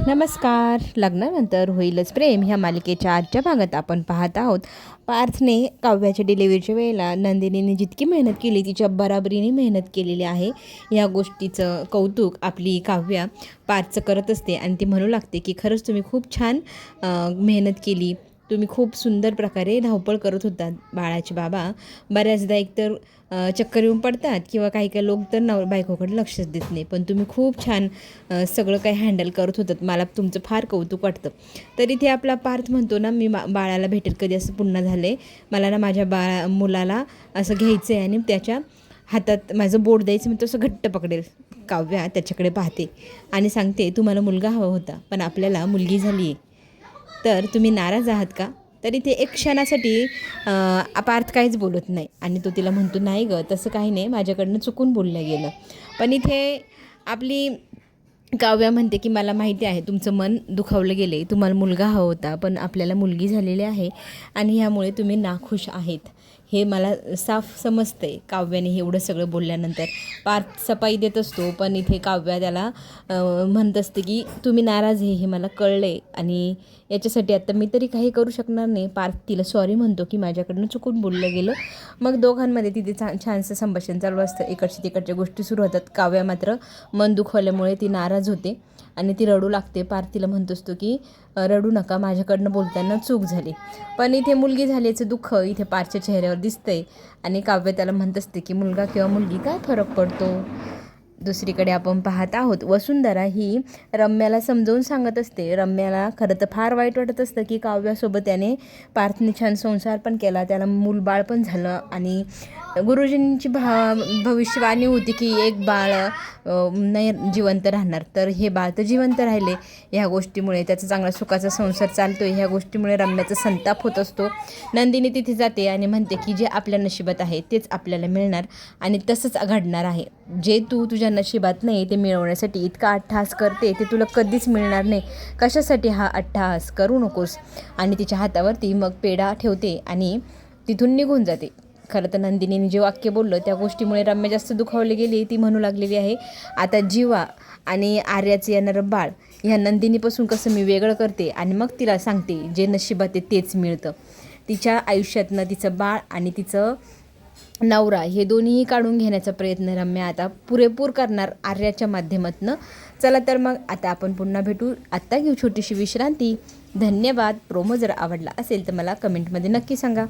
नमस्कार. लग्नानंतर होईलच प्रेम ह्या मालिकेच्या आजच्या भागात आपण पाहत आहोत. पार्थने काव्याच्या डिलिव्हरीच्या वेळेला नंदिनीने जितकी मेहनत केली तिच्या बराबरीने मेहनत केलेली आहे. या गोष्टीचं कौतुक आपली काव्या पार्थचं करत असते आणि ती म्हणू लागते की खरंच तुम्ही खूप छान मेहनत केली. तुम्ही खूप सुंदर प्रकारे धावपळ करत होतात. बाळाचे बाबा बऱ्याचदा एकतर चक्कर येऊन पडतात किंवा काही काही लोक तर बायकोकडे लक्षच देत नाही, पण तुम्ही खूप छान सगळं काही हँडल करत होतात. मला तुमचं फार कौतुक वाटतं. तरी ते आपला पार्थ म्हणतो ना, मी बाळाला भेटेल कधी असं पुन्हा झाले, मला ना माझ्या मुलाला असं घ्यायचं आहे आणि त्याच्या हातात माझं बोट द्यायचं, मी तसं घट्ट पकडेल. काव्या त्याच्याकडे पाहते आणि सांगते, तुम्हाला मुलगा हवा होता पण आपल्याला मुलगी झाली आहे, तर तुम्ही नाराज आहात का? तरी ते एक क्षणासाठी पार्थ काहीच बोलत नाही आणि तो तिला म्हणतो, नाही गं तसं काही नाही, माझ्याकडनं चुकून बोललं गेलं. पण इथे आपली काव्या म्हणते की मला माहिती आहे तुमचं मन दुखावलं गेले, तुम्हाला मुलगा हवा होता पण आपल्याला मुलगी झालेली आहे आणि ह्यामुळे तुम्ही नाखुश आहेत, हे मला साफ समजतंय. काव्याने एवढं सगळं बोलल्यानंतर पार्थ सफाई देत असतो, पण इथे काव्या त्याला म्हणत असते की तुम्ही नाराज आहे हे मला कळलं आहे आणि याच्यासाठी आता मी तरी काही करू शकणार नाही. पार्थ तिला सॉरी म्हणतो की माझ्याकडनं चुकून बोललं गेलं. मग दोघांमध्ये तिथे छानसं संभाषण चालू असतं. इकडच्या तिकडच्या गोष्टी सुरू होतात. काव्या मात्र मन दुखवल्यामुळे ती नाराज होते आणि ती रडू लागते. पार्थ तिला म्हणत असतो की रडू नका, माझ्याकडनं बोलताना चूक झाली. पण इथे मुलगी झाल्याचं दुःख इथे पार्थच्या चेहऱ्यावर दिसतंय आणि काव्य त्याला म्हणत असते की मुलगा किंवा मुलगी काय फरक पडतो. दुसरीकडे आपण पाहत आहोत, वसुंधरा ही रम्याला समजावून सांगत असते. रम्याला खरं तर फार वाईट वाटत असतं की काव्यासोबत त्याने पार्थने छान संसार पण केला, त्याला मूलबाळ पण झालं आणि गुरुजींची भविष्यवाणी होती की एक बाळ नाही जिवंत राहणार, तर हे बाळ तर जिवंत राहिले. ह्या गोष्टीमुळे त्याचा चांगला सुखाचा संसार चालतो आहे. ह्या गोष्टीमुळे रम्याचा संताप होत असतो. नंदिनी तिथे जाते आणि म्हणते की जे आपल्या नशिबात आहे तेच आपल्याला मिळणार आणि तसंच घडणार आहे. जे तू तुझ्या नशिबात नाही ते मिळवण्यासाठी इतका अट्टहास करते ते तुला कधीच मिळणार नाही. कशासाठी हा अट्टहास करू नकोस. आणि तिच्या हातावरती मग पेढा ठेवते आणि तिथून निघून जाते. खरं तर नंदिनीने जे वाक्य बोललं त्या गोष्टीमुळे रम्या जास्त दुखावली गेली. ती म्हणू लागलेली आहे, आता जीवा आणि आर्याचं येणारं बाळ ह्या नंदिनीपासून कसं मी वेगळं करते आणि मग तिला सांगते जे नशिबात आहे तेच मिळतं. तिच्या आयुष्यातनं तिचं बाळ आणि तिचं नवरा हे दोन्हीही काढून घेण्याचा प्रयत्न रम्या आता पुरेपूर करणार आर्याच्या माध्यमातून. चला तर मग आता आपण पुन्हा भेटू. आत्ता घेऊ छोटीशी विश्रांती. धन्यवाद. प्रोमो जर आवडला असेल तर मला कमेंटमध्ये नक्की सांगा.